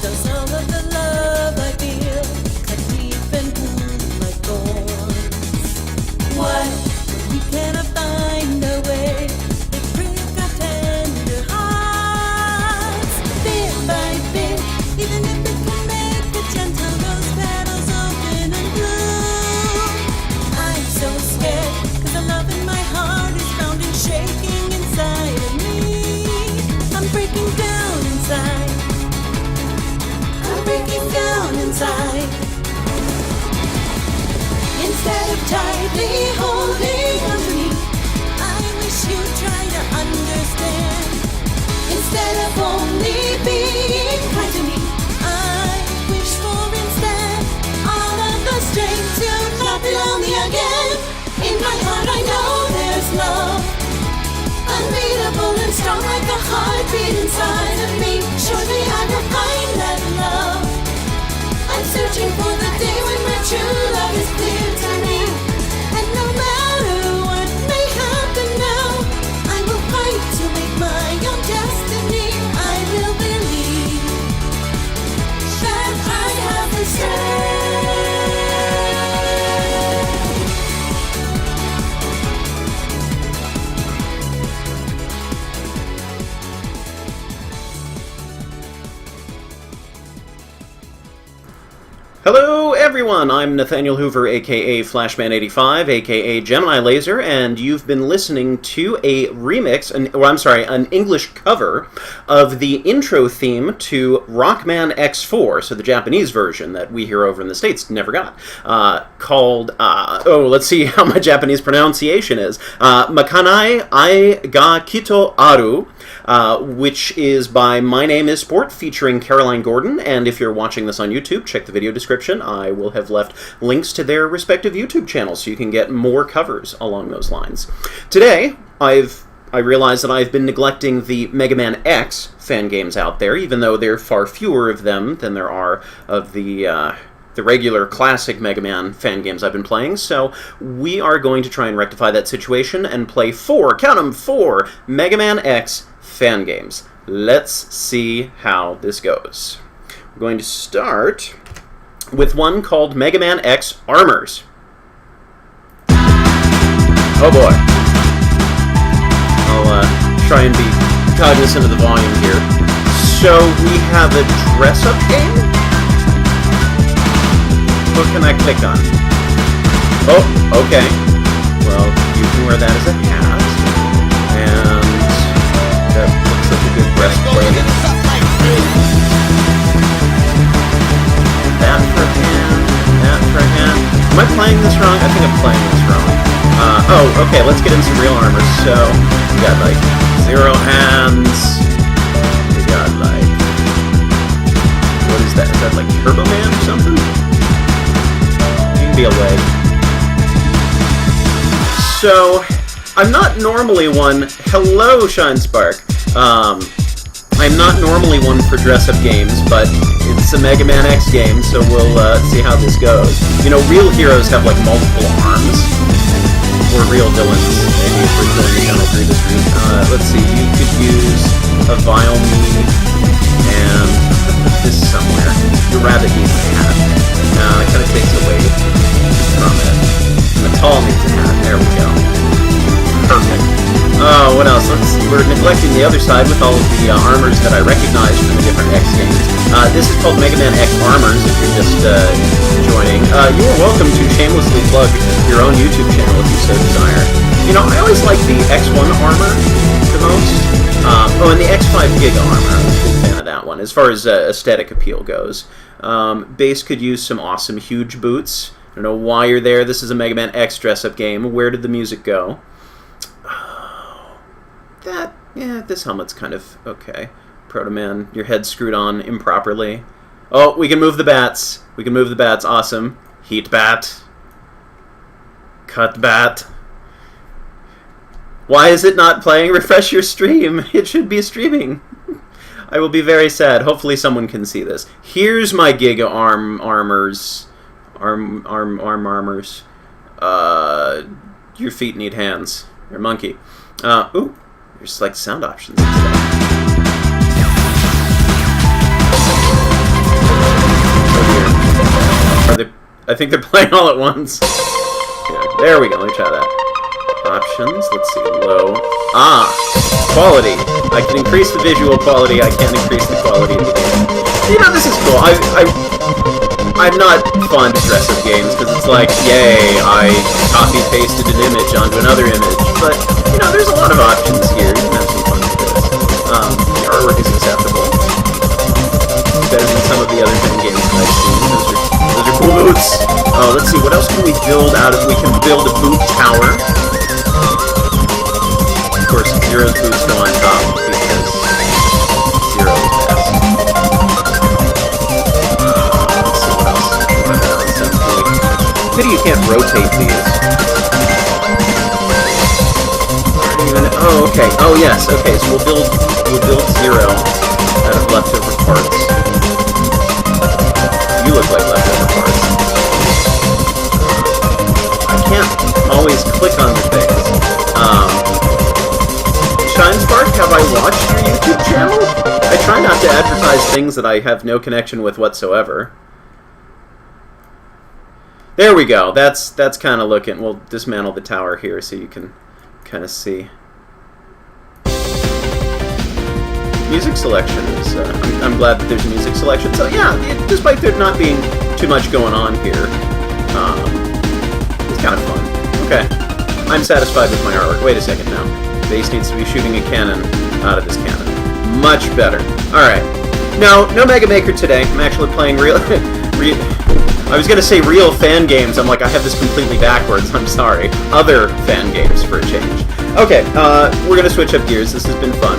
Does all of the love I feel cut deep and wound like thorns? Why we cannot find a way to prick our tender hearts? Bit by bit, even if it can make a gentle rose petals open and bloom. I'm so scared, 'cause the love in my heart is pounding, shaking inside of me. I'm breaking down inside. I'm breaking down inside. Instead of tightly holding on to me, I wish you'd try to understand. Instead of only being kind to me, I wish for instead all of the strength to not be lonely again. In my heart I know there's love, unbeatable and strong like a heartbeat inside of me. Surely I will find that love. I'm searching for the day when my true love is clear to me. And no matter what may happen now, I will fight to make my own destiny. I will believe that I have the strength. Hello everyone, I'm Nathaniel Hoover, aka Flashman85, aka Gemini Laser, and you've been listening to a remix, an English cover of the intro theme to Rockman X4, so the Japanese version that we here over in the States never got, called, let's see how my Japanese pronunciation is, Makanai ai ga Kitto aru, which is by mynameissport, featuring Caroline Gordon, and if you're watching this on YouTube, check the video description. I will have left links to their respective YouTube channels so you can get more covers along those lines. Today, I realize that I've been neglecting the Mega Man X fan games out there, even though there are far fewer of them than there are of the regular classic Mega Man fan games I've been playing, so we are going to try and rectify that situation and play four Mega Man X fan games. Let's see how this goes. We're going to start with one called Mega Man X Armors. Oh boy. I'll try and be cognizant of the volume here. So we have a dress-up game? What can I click on? Oh, okay. Well, you can wear that as a hat. And that looks like a good breastplate. That for hand, that for hand. Am I playing this wrong? I think I'm playing this wrong. Okay, let's get in some real armor. So, we got like 0 hands. We got like, what is that? Is that like Turbo Man or something? You can be a leg. So, I'm not normally one. Hello, Shine Spark. I'm not normally one for dress-up games, but it's a Mega Man X game, so we'll see how this goes. You know, real heroes have, like, multiple arms. Or real villains, maybe, if we're doing the channel through the stream. Let's see, you could use a Vile Me, and put this somewhere. The rabbit needs a hat. It kind of takes away from it. And the tall needs a hat. There we go. Perfect. Oh, what else? We're neglecting the other side with all of the armors that I recognize from the different X games. This is called Mega Man X Armors, if you're just joining. You are welcome to shamelessly plug your own YouTube channel if you so desire. You know, I always like the X1 armor the most. And the X5 Giga armor. I'm a big fan of that one, as far as aesthetic appeal goes. Base could use some awesome huge boots. I don't know why you're there. This is a Mega Man X dress-up game. Where did the music go? This helmet's kind of okay. Proto Man, your head's screwed on improperly. Oh, we can move the bats. We can move the bats. Awesome. Heat bat. Cut bat. Why is it not playing? Refresh your stream. It should be streaming. I will be very sad. Hopefully someone can see this. Here's my Giga armors. Arm armors. Your feet need hands. You're a monkey. Ooh. There's like sound options and stuff. I think they're playing all at once. Yeah, there we go. Let me try that. Options. Let's see. Low. Quality. I can increase the visual quality. I can't increase the quality of the game. You know, this is cool. I'm not fond of dress-up games because it's like, yay, I copy-pasted an image onto another image. But, you know, there's a lot of options here. You can have some fun with this. The artwork is acceptable. Better than some of the other games that I've seen. Those are cool boots. Oh, let's see. What else can we build out of? We can build a boot tower. Of course, Zero's boots go on top because Zero is best. Let's see what else. Sounds really... Pity you can't rotate these. Oh, okay. Oh, yes. Okay, so we'll build Zero out of leftover parts. You look like leftover parts. I can't always click on the things. Shinespark, have I watched your YouTube channel? I try not to advertise things that I have no connection with whatsoever. There we go. That's kind of looking. We'll dismantle the tower here so you can kind of see. Music selection is, I'm glad that there's a music selection. So yeah, despite there not being too much going on here, it's kind of fun. Okay, I'm satisfied with my artwork. Wait a second now. Base needs to be shooting a cannon out of this cannon. Much better. Alright. No Mega Maker today. I'm actually playing real... I was going to say real fan games. I'm like, I have this completely backwards. I'm sorry. Other fan games for a change. Okay, we're going to switch up gears. This has been fun.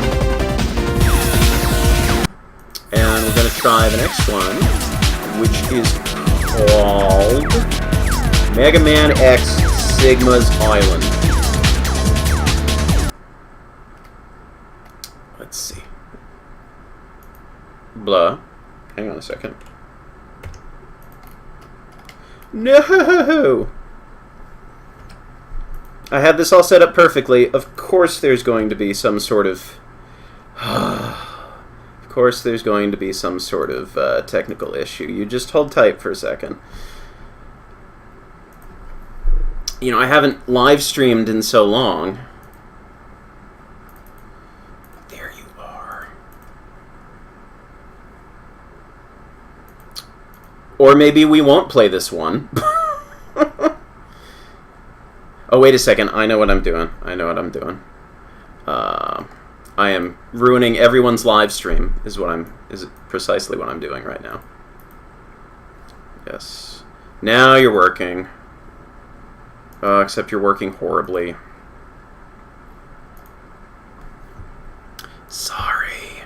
And we're going to try the next one, which is called Mega Man X Sigma's Island. Let's see. Blah. Hang on a second. No! I had this all set up perfectly. Of course there's going to be some sort of... Of course there's going to be some sort of technical issue. You just hold tight for a second. You know, I haven't live streamed in so long. There you are. Or maybe we won't play this one. Oh, wait a second. I know what I'm doing. I am ruining everyone's live stream, is precisely what I'm doing right now. Yes. Now you're working. Except you're working horribly. Sorry.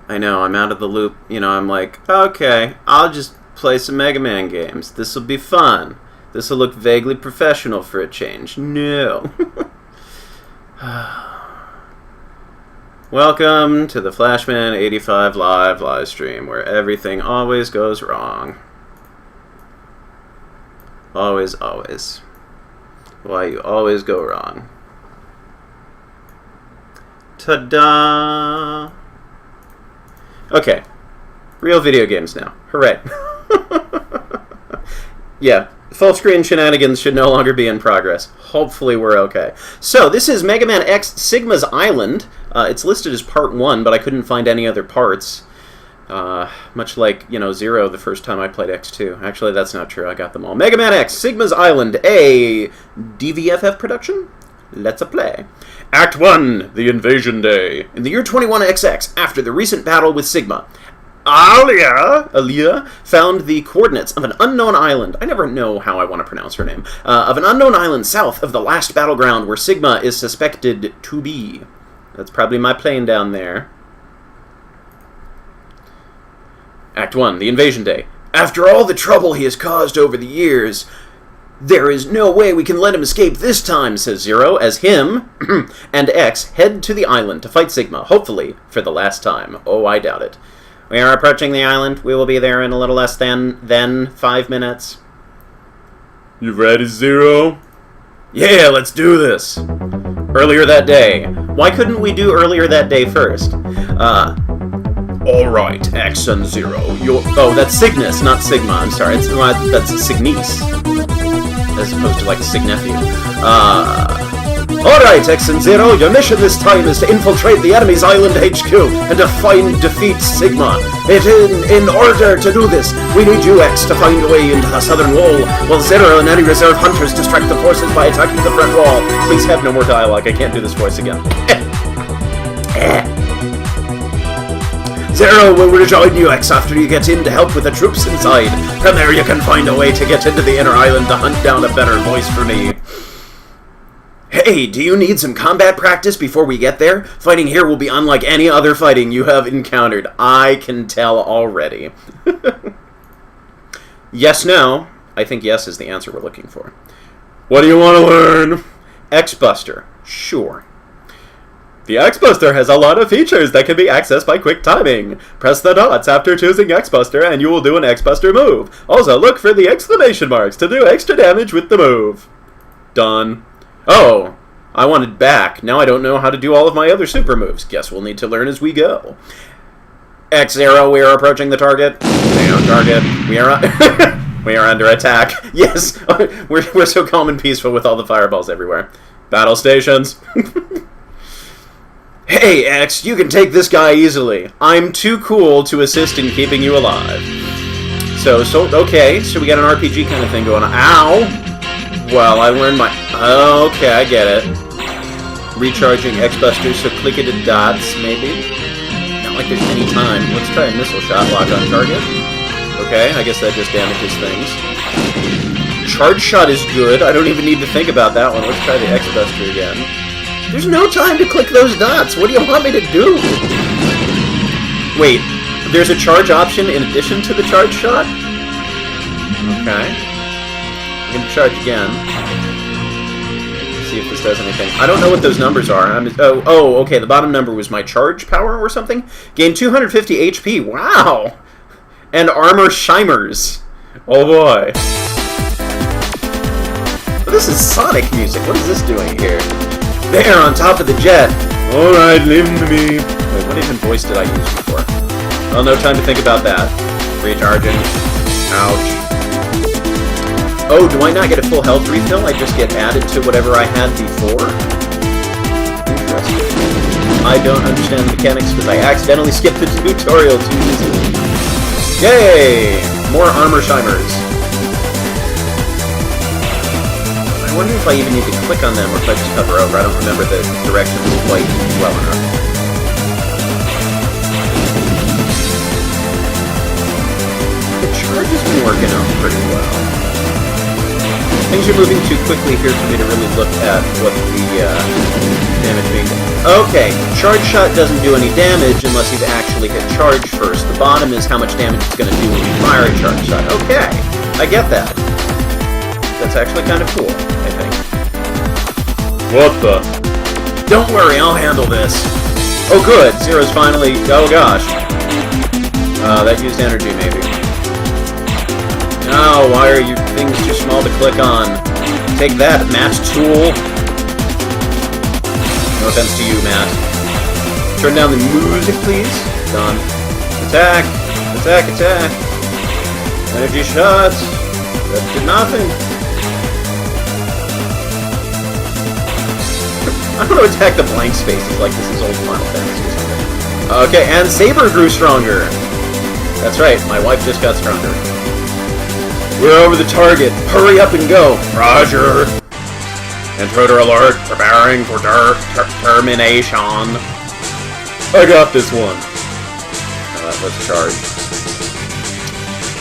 I know, I'm out of the loop. You know, I'm like, okay, I'll just play some Mega Man games. This'll be fun. This'll look vaguely professional for a change. No. Welcome to the Flashman85 live stream, where everything always goes wrong. Always, always. Why you always go wrong. Ta-da! Okay. Real video games now. Hooray. Yeah. Full screen shenanigans should no longer be in progress. Hopefully we're okay. So, this is Mega Man X Sigma's Island. It's listed as Part 1, but I couldn't find any other parts. Much like, you know, Zero the first time I played X2. Actually, that's not true. I got them all. Mega Man X Sigma's Island, a DVFF production? Let's play. Act 1, The Invasion Day. In the year 21XX, after the recent battle with Sigma, Alia found the coordinates of an unknown island. I never know how I want to pronounce her name. Of an unknown island south of the last battleground where Sigma is suspected to be. That's probably my plane down there. Act 1, The Invasion Day. After all the trouble he has caused over the years, there is no way we can let him escape this time, says Zero, as him and X head to the island to fight Sigma, hopefully for the last time. Oh, I doubt it. We are approaching the island. We will be there in a little less than 5 minutes. You ready, Zero? Yeah, let's do this. Earlier that day. Why couldn't we do earlier that day first? Alright, X and Zero. Oh, that's Cygnus, not Sigma. I'm sorry. That's Cygnus. As opposed to, like, Signephew. Alright, X and Zero, your mission this time is to infiltrate the enemy's island HQ and to defeat Sigma. In order to do this, we need you, X, to find a way into the southern wall, while Zero and any reserve hunters distract the forces by attacking the front wall. Please have no more dialogue. I can't do this voice again. Zero will rejoin you, X, after you get in to help with the troops inside. From there you can find a way to get into the inner island to hunt down a better voice for me. Hey, do you need some combat practice before we get there? Fighting here will be unlike any other fighting you have encountered. I can tell already. Yes, no. I think yes is the answer we're looking for. What do you want to learn? X-Buster. Sure. The X-Buster has a lot of features that can be accessed by quick timing. Press the dots after choosing X-Buster and you will do an X-Buster move. Also, look for the exclamation marks to do extra damage with the move. Done. Oh, I wanted back. Now I don't know how to do all of my other super moves. Guess we'll need to learn as we go. X-Zero, we are approaching the target. Stay on target. We are under attack. Yes, we're so calm and peaceful with all the fireballs everywhere. Battle stations. Hey, X, you can take this guy easily. I'm too cool to assist in keeping you alive. Okay, so we got an RPG kind of thing going on. Ow! Well, I learned my... Okay, I get it. Recharging X-Busters, so click it at dots, maybe? Not like there's any time. Let's try a missile shot, lock on target. Okay, I guess that just damages things. Charge shot is good. I don't even need to think about that one. Let's try the X-Buster again. There's no time to click those dots. What do you want me to do? Wait, there's a charge option in addition to the charge shot? Okay. I'm going to charge again. See if this does anything. I don't know what those numbers are. Okay, the bottom number was my charge power or something. Gain 250 HP. Wow! And armor shimers. Oh boy. But this is Sonic music. What is this doing here? There, on top of the jet. Alright, limb me. Wait, what even voice did I use before? Well, no time to think about that. Recharging. Ouch. Oh, do I not get a full health refill? I just get added to whatever I had before? Interesting. I don't understand the mechanics because I accidentally skipped the tutorial too easily. Yay! More armor shimers. I wonder if I even need to click on them or if I just hover over. I don't remember the directions quite well enough. The charge has been working out pretty well. Things are moving too quickly here for me to really look at what the damage being done. Okay, charge shot doesn't do any damage unless you've actually hit charge first. The bottom is how much damage it's going to do when you fire a charge shot. Okay, I get that. That's actually kind of cool, I think. What the? Don't worry, I'll handle this. Oh good, Zero's finally... Oh gosh. That used energy, maybe. Oh, why are your things too small to click on? Take that, Matt Tool. No offense to you, Matt. Turn down the music, please. Done. Attack! Attack, attack! Energy shots! That did nothing. I'm gonna attack the blank spaces like this is old Final Fantasy or something. Okay, and Saber grew stronger! That's right, my wife just got stronger. We're over the target. Hurry up and go. Roger. Intruder alert. Preparing for termination. I got this one. Let's charge.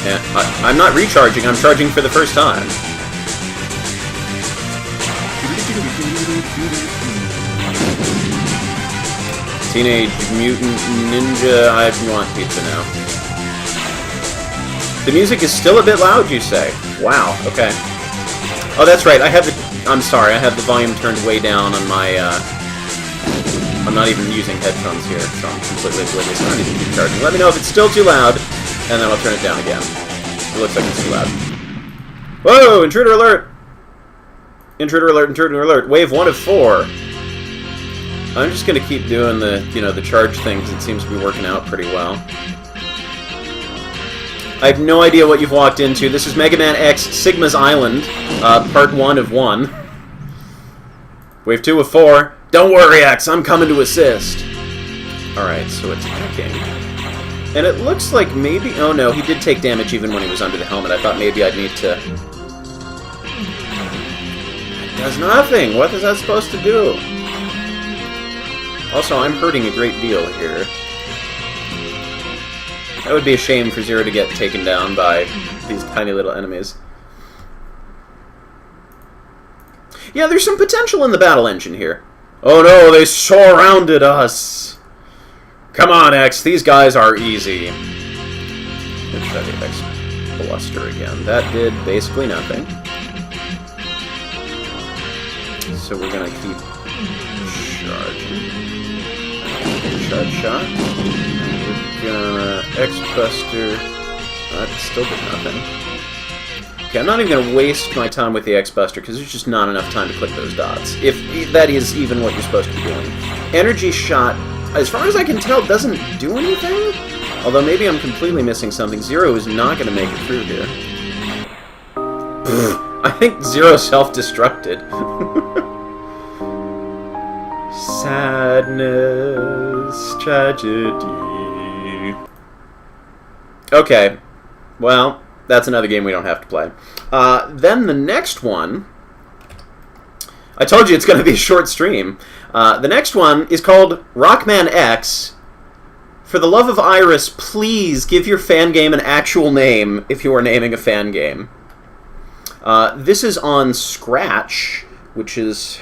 And I'm not recharging. I'm charging for the first time. Teenage Mutant Ninja. I want pizza now. The music is still a bit loud, you say? Wow, okay. Oh, that's right, I'm sorry, I have the volume turned way down on my, I'm not even using headphones here, so I'm completely oblivious. I don't even keep charging. Let me know if it's still too loud, and then I'll turn it down again. It looks like it's too loud. Whoa, intruder alert! Intruder alert, intruder alert. Wave 1 of 4. I'm just gonna keep doing the, the charge thing, because it seems to be working out pretty well. I have no idea what you've walked into. This is Mega Man X Sigma's Island, part 1 of 1. Wave 2 of 4. Don't worry, X, I'm coming to assist. Alright, so attacking. And it looks like maybe... Oh no, he did take damage even when he was under the helmet. I thought maybe I'd need to... It does nothing! What is that supposed to do? Also, I'm hurting a great deal here. That would be a shame for Zero to get taken down by these tiny little enemies. Yeah, there's some potential in the battle engine here. Oh no, they surrounded us! Come on, X, these guys are easy. Let's try the X Bluster again. That did basically nothing. So we're gonna keep charging. Charge shot. We're gonna X-Buster. That still did nothing. Okay, I'm not even gonna waste my time with the X-Buster because there's just not enough time to click those dots. If that is even what you're supposed to be doing. Energy shot, as far as I can tell, doesn't do anything? Although maybe I'm completely missing something. Zero is not gonna make it through here. I think Zero self-destructed. Sadness, tragedy. Okay, well, that's another game we don't have to play. Then the next one... I told you it's going to be a short stream. The next one is called Rockman X. For the love of Iris, please give your fan game an actual name if you are naming a fan game. This is on Scratch, which is...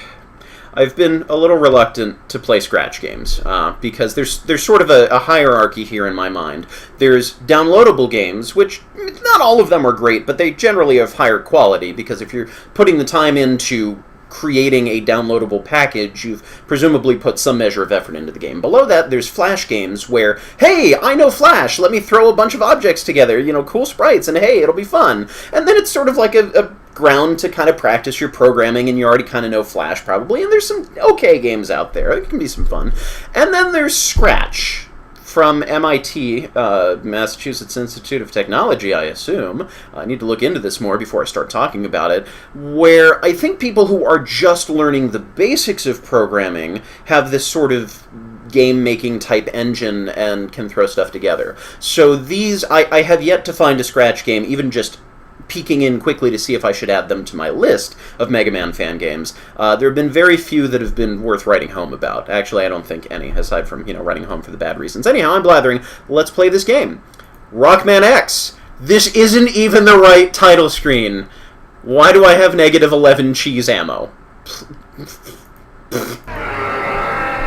I've been a little reluctant to play Scratch games, because there's sort of a hierarchy here in my mind. There's downloadable games, which not all of them are great, but they generally have higher quality, because if you're putting the time into creating a downloadable package, you've presumably put some measure of effort into the game. Below that, there's Flash games where, hey, I know Flash, let me throw a bunch of objects together, cool sprites, and hey, it'll be fun. And then it's sort of like a ground to kind of practice your programming, and you already kind of know Flash, probably, and there's some okay games out there. It can be some fun. And then there's Scratch, from MIT, Massachusetts Institute of Technology, I assume. I need to look into this more before I start talking about it, where I think people who are just learning the basics of programming have this sort of game-making type engine and can throw stuff together. So these, I have yet to find a Scratch game, even just peeking in quickly to see if I should add them to my list of Mega Man fan games. There have been very few that have been worth writing home about. Actually, I don't think any, aside from, writing home for the bad reasons. Anyhow, I'm blathering. Let's play this game. Rockman X. This isn't even the right title screen. Why do I have -11 cheese ammo?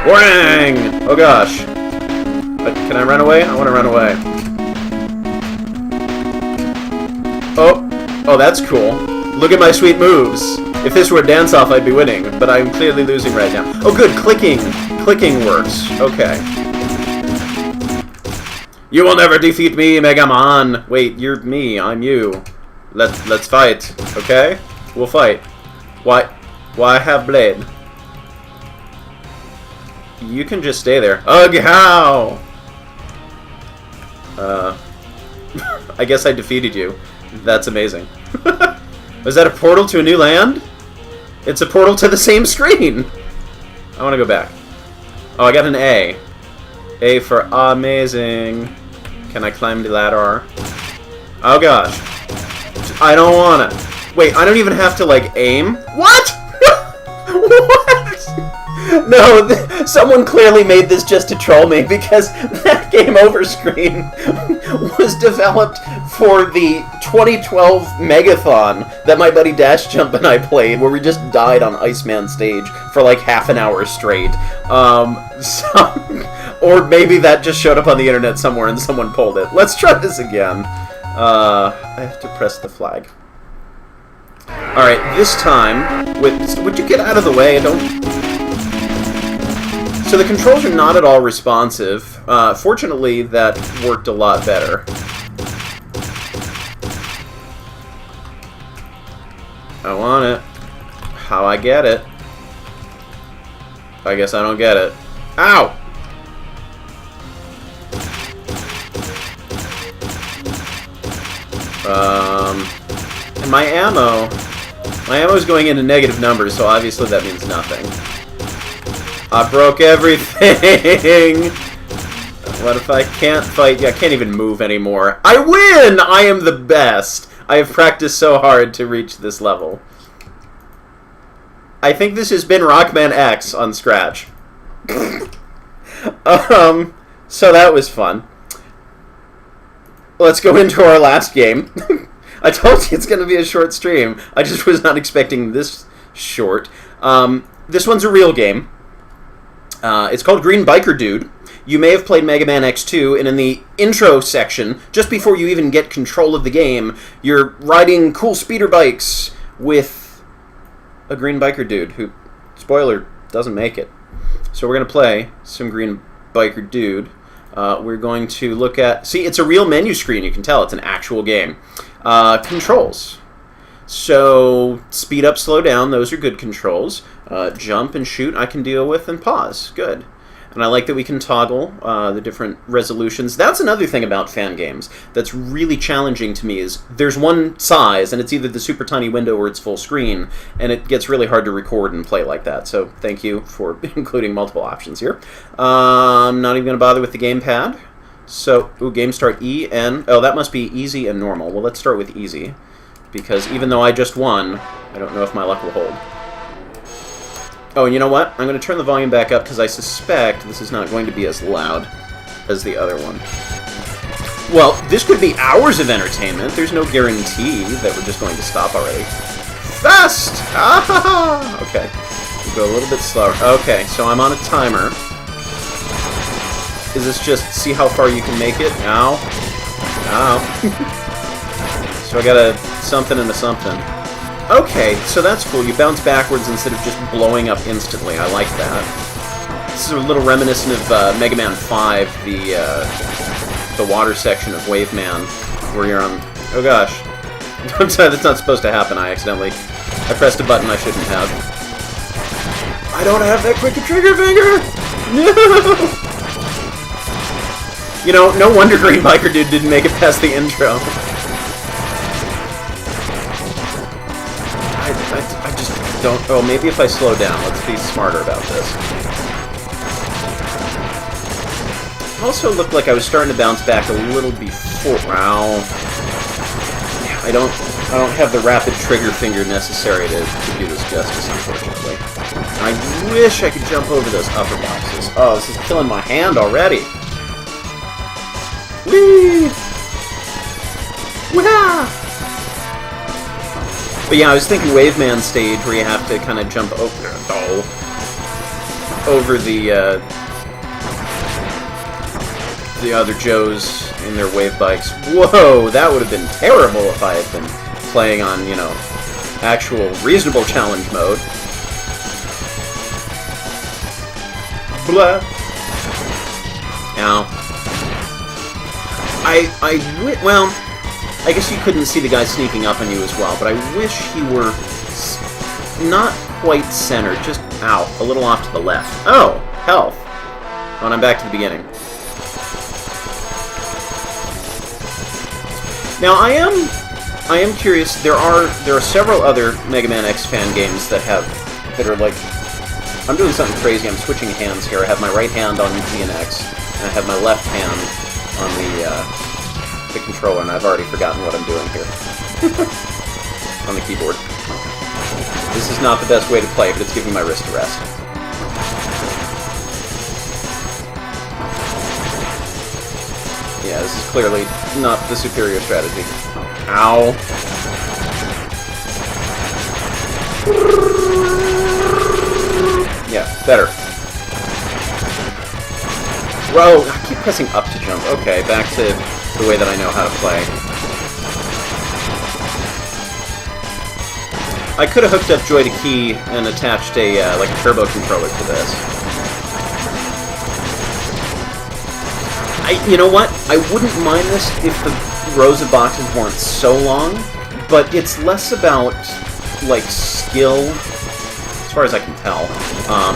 Wang! Oh gosh. Can I run away? I want to run away. Oh, that's cool. Look at my sweet moves. If this were a dance-off, I'd be winning, but I'm clearly losing right now. Oh, good, clicking. Clicking works. Okay. You will never defeat me, Mega Man. Wait, you're me. I'm you. Let's fight. Okay? We'll fight. Why have blade? You can just stay there. Ugh, how? I guess I defeated you. That's amazing. Was that a portal to a new land? It's a portal to the same screen! I want to go back. Oh, I got an A. A for amazing. Can I climb the ladder? Oh gosh. I don't wanna. Wait, I don't even have to, aim? What? What? No, someone clearly made this just to troll me, because that game over screen was developed for the 2012 Megathon that my buddy Dash Jump and I played, where we just died on Iceman stage for half an hour straight. Or maybe that just showed up on the internet somewhere and someone pulled it. Let's try this again. I have to press the flag. Alright, this time, would you get out of the way? So the controls are not at all responsive. Fortunately, that worked a lot better. I want it. How I get it. I guess I don't get it. Ow! And my ammo's going into negative numbers, so obviously that means nothing. I broke everything! What if I can't fight? Yeah, I can't even move anymore. I win! I am the best! I have practiced so hard to reach this level. I think this has been Rockman X on Scratch. So that was fun. Let's go into our last game. I told you it's going to be a short stream. I just was not expecting this short. This one's a real game. It's called Green Biker Dude. You may have played Mega Man X2, and in the intro section, just before you even get control of the game, you're riding cool speeder bikes with a Green Biker Dude who, spoiler, doesn't make it. So we're going to play some Green Biker Dude. We're going to look at... See, it's a real menu screen, you can tell. It's an actual game. Controls. So, speed up, slow down, those are good controls. Jump and shoot I can deal with, and pause. Good. And I like that we can toggle the different resolutions. That's another thing about Fangames that's really challenging to me is there's one size, and it's either the super tiny window or it's full screen, and it gets really hard to record and play like that. So thank you for including multiple options here. I'm not even going to bother with the gamepad. So, game start E, N. Oh, that must be easy and normal. Well, let's start with easy, because even though I just won, I don't know if my luck will hold. Oh, and you know what? I'm going to turn the volume back up because I suspect this is not going to be as loud as the other one. Well, this could be hours of entertainment. There's no guarantee that we're just going to stop already. Fast! Ah! Okay. We'll go a little bit slower. Okay, so I'm on a timer. Is this just see how far you can make it? Ow. Ow. So I got a something and a something. Okay, so that's cool. You bounce backwards instead of just blowing up instantly. I like that. This is a little reminiscent of Mega Man 5, the water section of Wave Man, where you're on... Oh gosh. I'm sorry, that's not supposed to happen. I pressed a button I shouldn't have. I don't have that quick a trigger finger! No! You know, no wonder Green Biker Dude didn't make it past the intro. I just don't... Oh, maybe if I slow down. Let's be smarter about this. It also looked like I was starting to bounce back a little before... Wow. I don't have the rapid trigger finger necessary to do this justice, unfortunately. I wish I could jump over those upper boxes. Oh, this is killing my hand already. Whee! Wah! But yeah, I was thinking Wave Man stage where you have to kind of jump over the other Joes in their wave bikes. Whoa, that would have been terrible if I had been playing on, you know, actual reasonable challenge mode. Blah. Ow. Well, I guess you couldn't see the guy sneaking up on you as well, but I wish he were not quite centered, just out, a little off to the left. Oh, health. Oh, and I'm back to the beginning. Now, I am curious. There are several other Mega Man X fan games that are like, I'm doing something crazy. I'm switching hands here. I have my right hand on Z and X, and I have my left hand on the controller, and I've already forgotten what I'm doing here. On the keyboard. This is not the best way to play, but it's giving my wrist a rest. Yeah, this is clearly not the superior strategy. Ow. Yeah, better. Whoa, I keep pressing up to jump. Okay, back to the way that I know how to play. I could have hooked up Joy to Key and attached a like a turbo controller to this. You know what? I wouldn't mind this if the rows of boxes weren't so long, but it's less about like skill. as far as I can tell,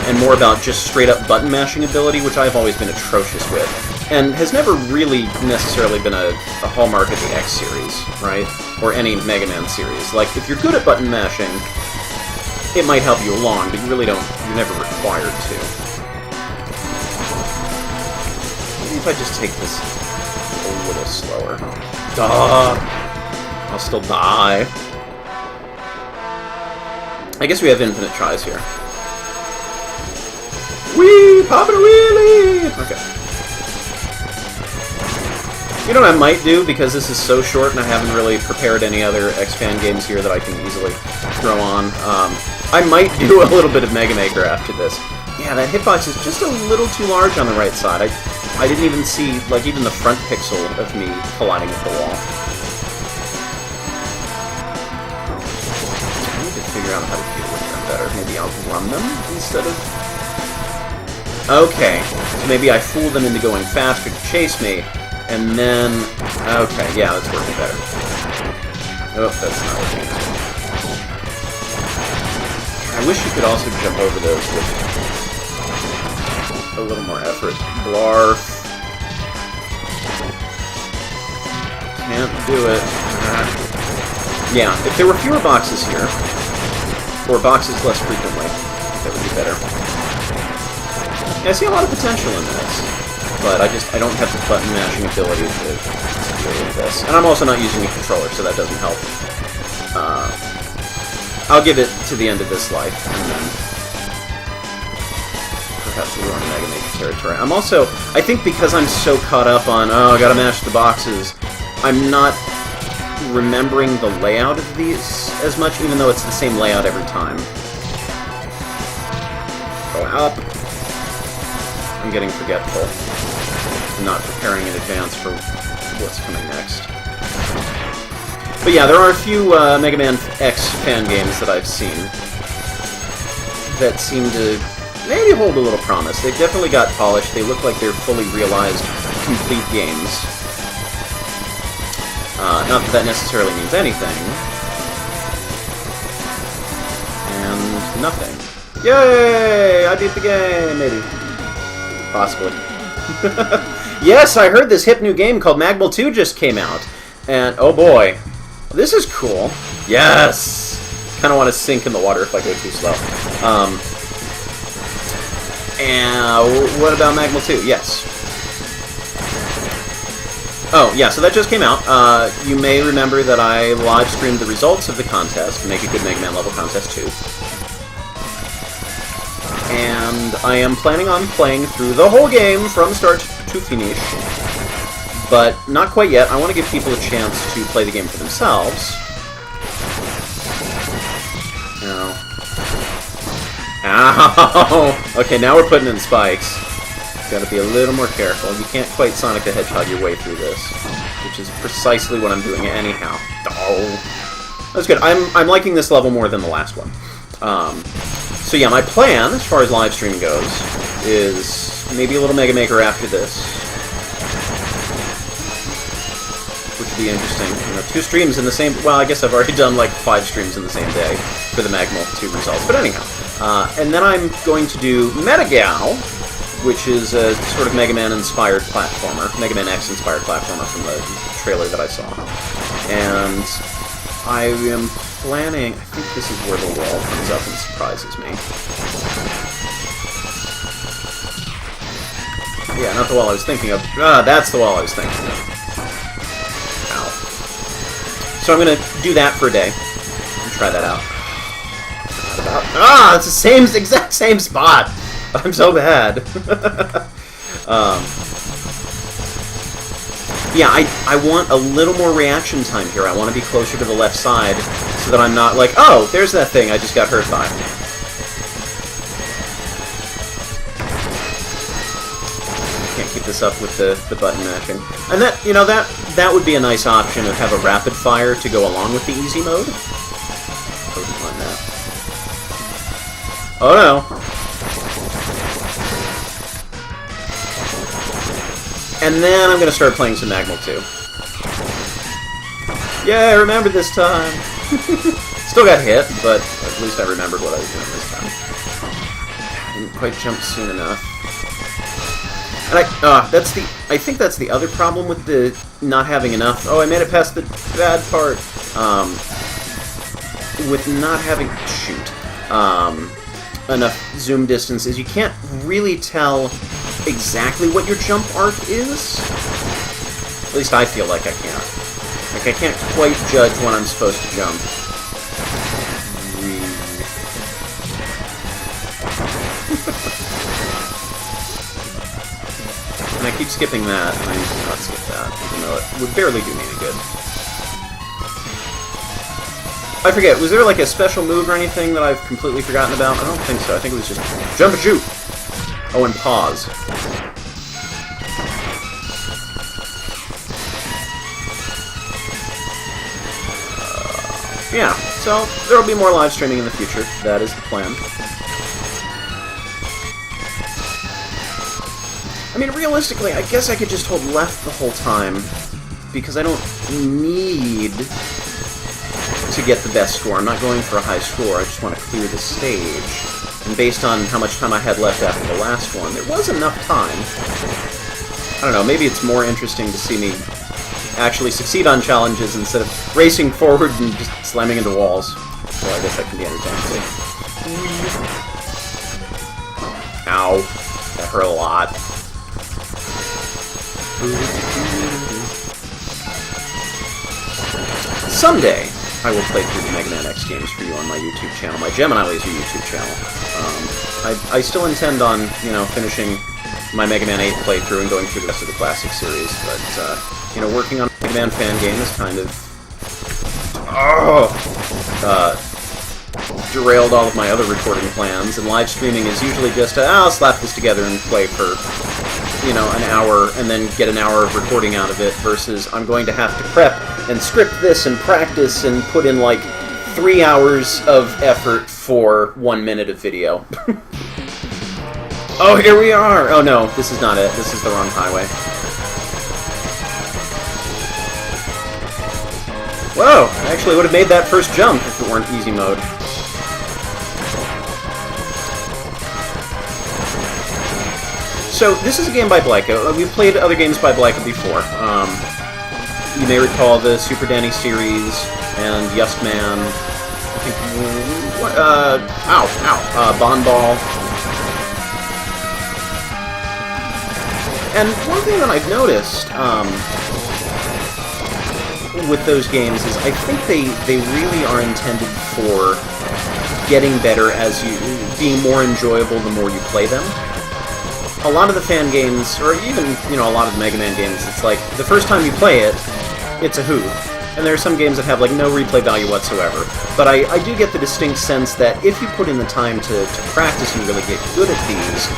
and more about just straight-up button mashing ability, which I've always been atrocious with, and has never really necessarily been a hallmark of the X series, right? Or any Mega Man series. Like, if you're good at button mashing, it might help you along, but you really don't, you're never required to. Maybe if I just take this a little slower. I'll still die. I guess we have infinite tries here. Whee! Poppin' a wheelie! Okay. You know what I might do, because this is so short and I haven't really prepared any other X-Fan games here that I can easily throw on. I might do a little bit of Mega Maker after this. Yeah, that hitbox is just a little too large on the right side. I didn't even see, like, even the front pixel of me colliding with the wall. I need to figure out how to deal with them better. Maybe I'll run them instead of... Okay, so maybe I fool them into going faster to chase me, and then... Okay, yeah, that's working better. Oh, that's not working. I wish you could also jump over those with a little more effort. Blarf. Can't do it. Yeah, if there were fewer boxes here, or boxes less frequently, that would be better. Yeah, I see a lot of potential in this, but I don't have the button mashing ability to deal with this. And I'm also not using a controller, so that doesn't help. I'll give it to the end of this life, and then perhaps we're on Mega Maker territory. I'm also, I think because I'm so caught up on, oh, I gotta mash the boxes, I'm not remembering the layout of these as much, even though it's the same layout every time. Go up. I'm getting forgetful. I'm not preparing in advance for what's coming next. But yeah, there are a few Mega Man X fan games that I've seen that seem to maybe hold a little promise. They've definitely got polish. They look like they're fully realized, complete games. Not that that necessarily means anything. And nothing. Yay! I beat the game, maybe. Possibly. Yes, I heard this hip new game called Magmal 2 just came out. And, oh boy. This is cool. Yes! Kind of want to sink in the water if I go too slow. And what about Magmal 2? Yes. Oh, yeah, so that just came out. You may remember that I live streamed the results of the contest, Make a Good Mega Man Level Contest 2. And I am planning on playing through the whole game from start to finish. But not quite yet. I want to give people a chance to play the game for themselves. Ow. Okay, now we're putting in spikes. Gotta be a little more careful. You can't quite Sonic the Hedgehog your way through this, which is precisely what I'm doing anyhow. Oh. That's good. I'm liking this level more than the last one. So yeah, my plan, as far as live streaming goes, is maybe a little Mega Maker after this. Which would be interesting. You know, 2 streams in the same... Well, I guess I've already done like 5 streams in the same day for the Magmal 2 results. But anyhow. And then I'm going to do Metagao, which is a sort of Mega Man-inspired platformer. Mega Man X-inspired platformer from the trailer that I saw. And I am planning... I think this is where the wall comes up and surprises me. Yeah, not the wall I was thinking of. That's the wall I was thinking of. Ow. So I'm going to do that for a day. And try that out. It's the same, exact same spot! I'm so bad. Yeah, I want a little more reaction time here. I want to be closer to the left side so that I'm not like, oh, there's that thing I just got hurt by. Can't keep this up with the button mashing. And that, you know, that would be a nice option of have a rapid fire to go along with the easy mode. I wouldn't mind that. Oh no. And then I'm going to start playing some Magmal 2. Yeah, I remembered this time. Still got hit, but at least I remembered what I was doing this time. quite jump soon enough. And I think that's the other problem with the not having enough. Oh, I made it past the bad part. With not having enough zoom distance is you can't really tell exactly what your jump arc is. At least I feel like I can't. Like, I can't quite judge when I'm supposed to jump. And I keep skipping that, and I need to not skip that, even though it would barely do me any good. I forget, was there like a special move or anything that I've completely forgotten about? I don't think so. I think it was just jump and shoot! Oh, and pause. Yeah, so there will be more live streaming in the future. That is the plan. I mean, realistically, I guess I could just hold left the whole time, because I don't need to get the best score. I'm not going for a high score, I just want to clear the stage. And based on how much time I had left after the last one, there was enough time. I don't know, maybe it's more interesting to see me actually succeed on challenges instead of racing forward and just slamming into walls. So I guess that can be entertaining too. Ow. That hurt a lot. Someday, I will play through the Mega Man X games for you on my YouTube channel, my Gemini Laser YouTube channel. I still intend on, you know, finishing my Mega Man 8 playthrough and going through the rest of the classic series, but, you know, working on Mega Man Fangame is kind of... derailed all of my other recording plans, and live streaming is usually just, I'll slap this together and play for, you know, an hour, and then get an hour of recording out of it, versus I'm going to have to prep and script this and practice and put in, like, 3 hours of effort for 1 minute of video. Oh, here we are! Oh no, this is not it. This is the wrong highway. Whoa! I actually would have made that first jump if it weren't easy mode. So, this is a game by Blyco. We've played other games by Blyco before. You may recall the Super Danny series, and Yust Man, I think, Bon Ball. And one thing that I've noticed, with those games is I think they really are intended for getting better as you, being more enjoyable the more you play them. A lot of the fan games, or even, you know, a lot of the Mega Man games, it's like, the first time you play it, it's a hoot. And there are some games that have, like, no replay value whatsoever. But I do get the distinct sense that if you put in the time to practice and really get good at these,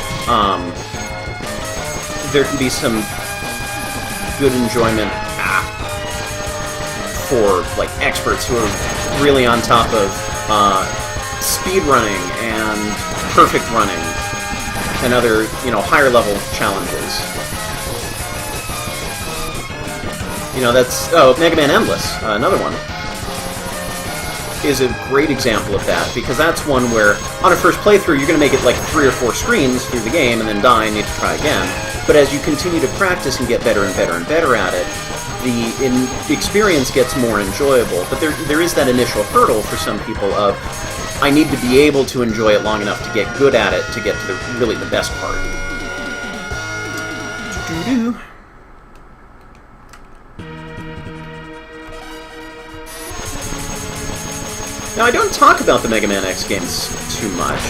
there can be some good enjoyment for, like, experts who are really on top of speed running and perfect running and other, you know, higher level challenges. You know, that's... Oh, Mega Man Endless, another one, is a great example of that, because that's one where, on a first playthrough, you're going to make it like 3 or 4 screens through the game and then die and need to try again. But as you continue to practice and get better and better and better at it, the experience gets more enjoyable. But there is that initial hurdle for some people of, I need to be able to enjoy it long enough to get good at it to get to really the best part. Now, I don't talk about the Mega Man X games too much.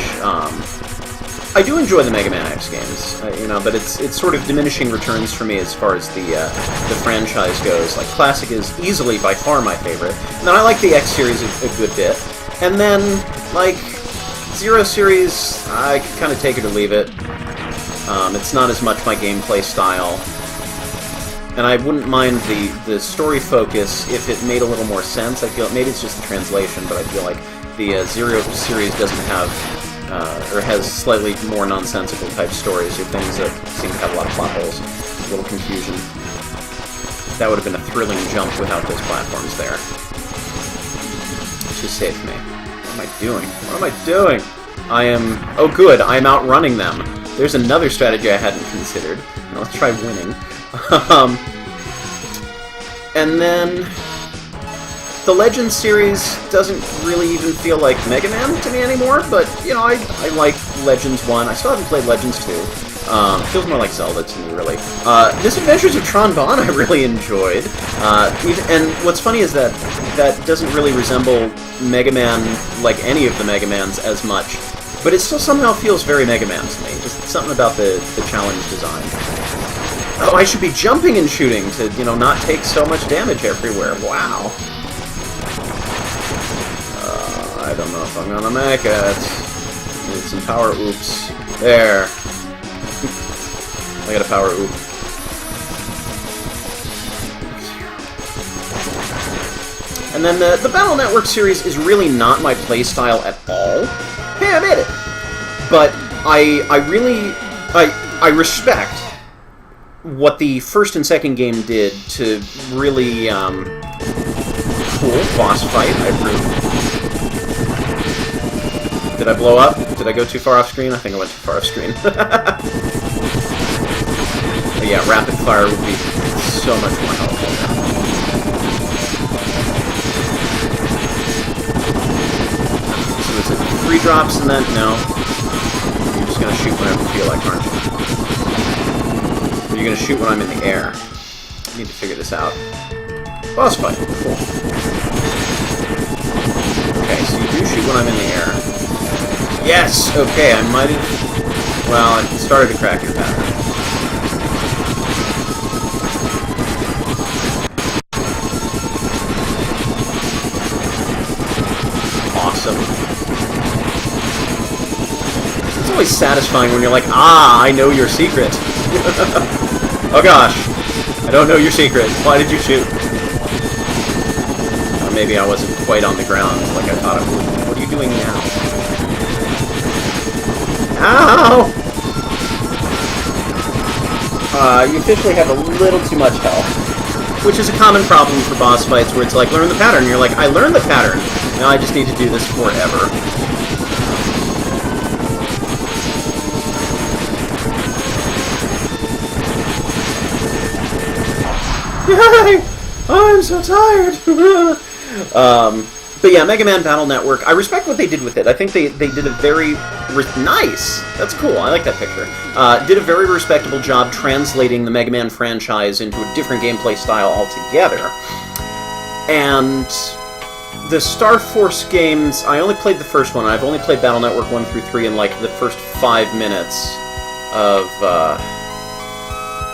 I do enjoy the Mega Man X games, you know, but it's sort of diminishing returns for me as far as the franchise goes. Like, Classic is easily by far my favorite, and then I like the X series a good bit. And then, like, Zero series, I can kind of take it or leave it. It's not as much my gameplay style. And I wouldn't mind the story focus if it made a little more sense. I feel maybe it's just the translation, but I feel like the Zero series doesn't have, or has slightly more nonsensical type stories, or things that seem to have a lot of plot holes, a little confusion. That would have been a thrilling jump without those platforms there. It just saved me. What am I doing? What am I doing? I am... Oh, good. I'm outrunning them. There's another strategy I hadn't considered. Now let's try winning. And then... The Legends series doesn't really even feel like Mega Man to me anymore, but, you know, I like Legends 1. I still haven't played Legends 2. Feels more like Zelda to me, really. Misadventures of Tron Bonne I really enjoyed. And what's funny is that that doesn't really resemble Mega Man like any of the Mega Mans as much, but it still somehow feels very Mega Man to me. Just something about the challenge design. Oh, I should be jumping and shooting to, you know, not take so much damage everywhere. Wow. I don't know if I'm gonna make it. Need some power oops. There. I got a power oop. And then the Battle Network series is really not my playstyle at all. Hey, I made it! But I really respect what the first and second game did to really, cool boss fight, I approve. Did I blow up? Did I go too far off screen? I think I went too far off screen. But yeah, rapid fire would be so much more helpful. So is it 3 drops and then... No. You're just gonna shoot whenever you feel like, aren't you? Or you're gonna shoot when I'm in the air. I need to figure this out. Boss fight. Cool. Okay, so you do shoot when I'm in the air. Yes! Okay, I might have... Well, I started to crack your pattern. Awesome. It's always satisfying when you're like, ah, I know your secret. Oh gosh. I don't know your secret. Why did you shoot? Or maybe I wasn't quite on the ground like I thought I would. What are you doing now? Ow! You officially have a little too much health. Which is a common problem for boss fights where it's like, learn the pattern. You're like, I learned the pattern. Now I just need to do this forever. Yay! I'm so tired! But yeah, Mega Man Battle Network, I respect what they did with it. I think they did a very... Nice! That's cool, I like that picture. Did a very respectable job translating the Mega Man franchise into a different gameplay style altogether. And the Star Force games, I only played the first one. I've only played Battle Network 1 through 3 in like the first 5 minutes of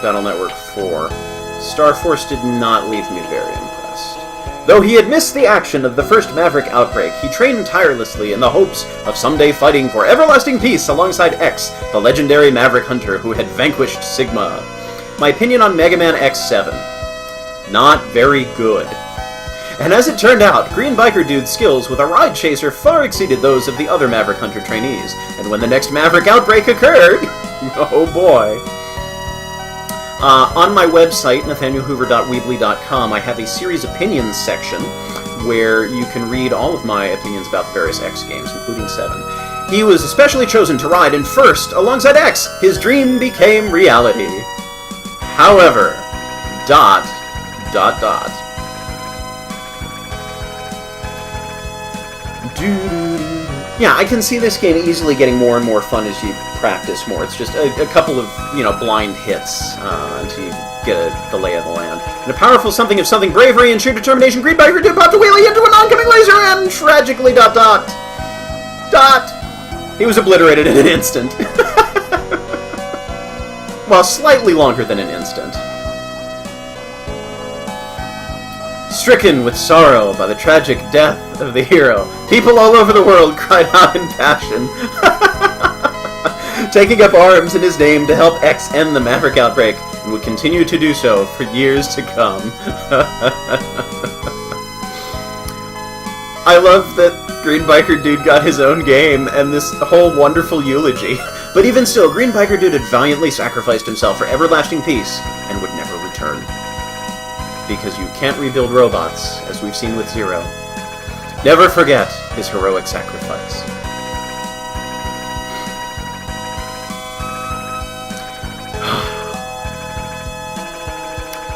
Battle Network 4. Star Force did not leave me very impressed. Though he had missed the action of the first Maverick outbreak, he trained tirelessly in the hopes of someday fighting for everlasting peace alongside X, the legendary Maverick Hunter who had vanquished Sigma. My opinion on Mega Man X7? Not very good. And as it turned out, Green Biker Dude's skills with a ride chaser far exceeded those of the other Maverick Hunter trainees, and when the next Maverick outbreak occurred... oh boy... on my website, nathanielhoover.weebly.com, I have a series opinions section where you can read all of my opinions about the various X games, including 7. He was especially chosen to ride in first alongside X. His dream became reality. However, ... Yeah, I can see this game easily getting more and more fun as you practice more. It's just a couple of, you know, blind hits until you get the lay of the land. And a powerful something of something bravery and sheer determination, Green Biker Dude popped a wheelie into an oncoming laser and tragically ... He was obliterated in an instant. Well, slightly longer than an instant. Stricken with sorrow by the tragic death of the hero, people all over the world cried out in passion, taking up arms in his name to help X end the Maverick outbreak, and would continue to do so for years to come. I love that Green Biker Dude got his own game, and this whole wonderful eulogy. But even still, Green Biker Dude had valiantly sacrificed himself for everlasting peace, and would never return. Because you can't rebuild robots, as we've seen with Zero. Never forget his heroic sacrifice.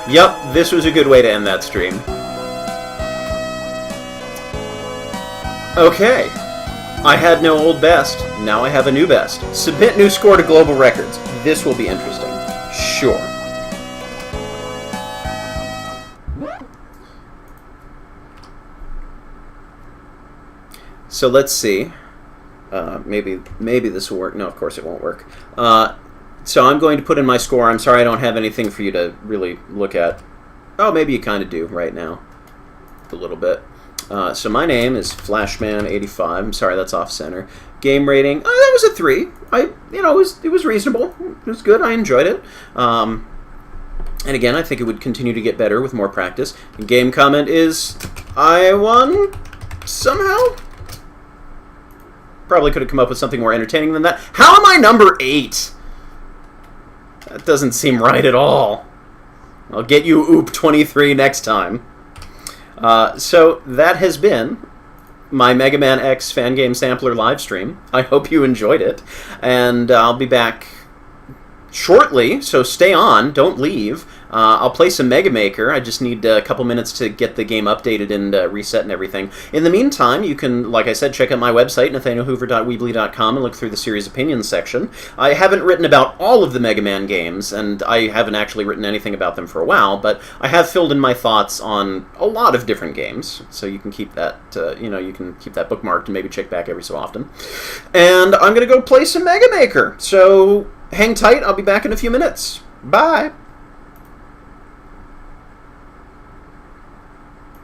Yep, this was a good way to end that stream. Okay. I had no old best. Now I have a new best. Submit new score to global records. This will be interesting. Sure. So let's see. Maybe this will work. No, of course it won't work. So I'm going to put in my score. I'm sorry I don't have anything for you to really look at. Oh, maybe you kind of do right now. A little bit. So my name is Flashman85. I'm sorry, that's off center. Game rating. Oh, that was a 3. It was reasonable. It was good. I enjoyed it. And again, I think it would continue to get better with more practice. And game comment is I won somehow. Probably could have come up with something more entertaining than that. How am I number 8? That doesn't seem right at all. I'll get you Oop 23 next time. So that has been my Mega Man X Fangame Sampler live stream. I hope you enjoyed it. And I'll be back shortly, so stay on. Don't leave. I'll play some Mega Maker. I just need a couple minutes to get the game updated and reset and everything. In the meantime, you can, like I said, check out my website, nathanielhoover.weebly.com, and look through the series opinions section. I haven't written about all of the Mega Man games, and I haven't actually written anything about them for a while, but I have filled in my thoughts on a lot of different games, so you can keep that, you can keep that bookmarked and maybe check back every so often. And I'm going to go play some Mega Maker, so hang tight. I'll be back in a few minutes. Bye!